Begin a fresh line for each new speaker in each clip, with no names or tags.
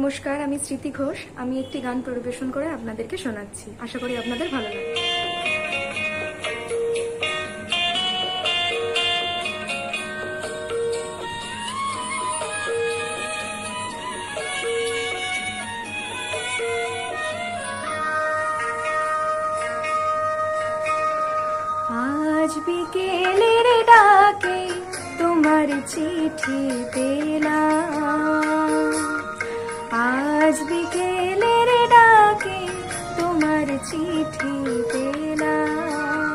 নমস্কার, আমি স্মৃতি ঘোষ। আমি একটি গান পরিবেশন করে আপনাদেরকে শোনাচ্ছি। আশা করি আপনাদের ভালো লাগবে। আজ বিকেলের ডাকে তোমার চিঠি পেলাম, আজ বিকেলের ডাকে তোমার চিঠি পেলাম।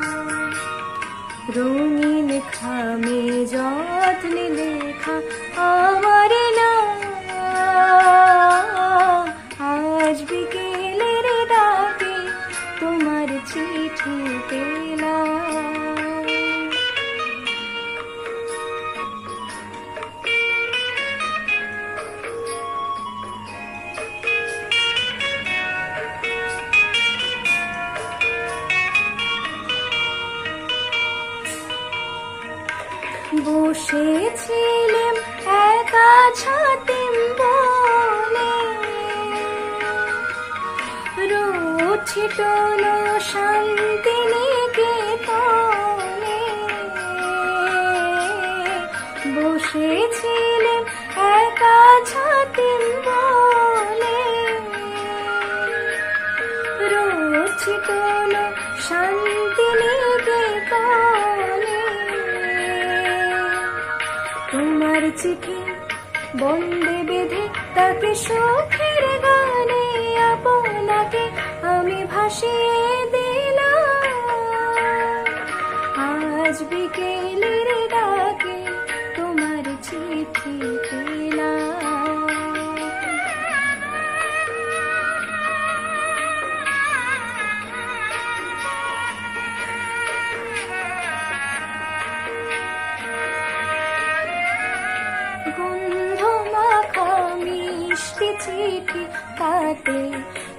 রঙিন খামে যত্নে লেখা আমার নাম। আজ বিকেলের ডাকে তোমার চিঠি পেলাম। বসেছিলাম একা ছাতিম বলে, রোদ ছিটলো শান্তিনিকেতনে। বসেছিলাম একা ছাতিম বলে, রোদ ছিটলো শান্তিনিকেতনে। তোমার চিঠি বন্দে বেঁধে তাকে সুখের গানে আপনাকে আমি ভাসিয়ে দিলাম। আজ বিকেলের ডাকে তোমার চিঠি পেলাম। গন্ধ মাখা মিষ্টি চিঠি তাতে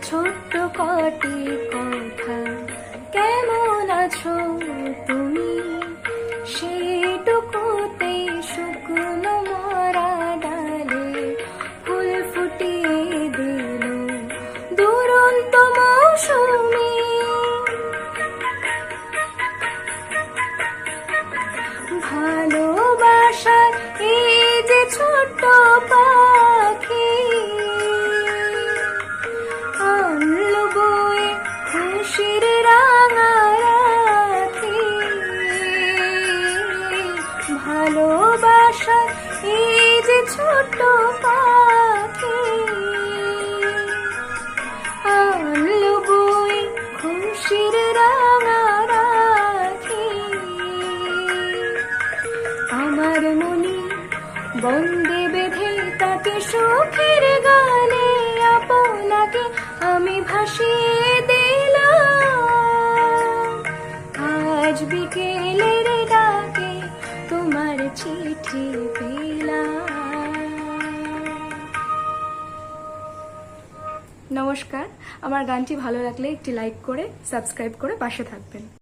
ছোট্ট কটি কথা। কেমন আছো তুমি সেটুকুতে শুকনো মরা ডালে ফুল ফুটিয়ে দিল দুরন্ত মৌসুমি। ভালোবাসার এই যে ছোট্ট পাখি আনলো বয়ে খুশির রাঙা রাখি। ভালোবাসার এই যে ছোট্ট পাখি আনলো বয়ে খুশির রাঙা রাখি। আমার মনে বন্দে বেঁধে তাকে সুখের গানে আপনাকে আমি ভাসিয়ে দিলাম। আজ বিকেলের ডাকে তোমার চিঠি পেলাম। নমস্কার, আমার গানটি ভালো লাগলে একটি লাইক করে সাবস্ক্রাইব করে পাশে থাকবেন।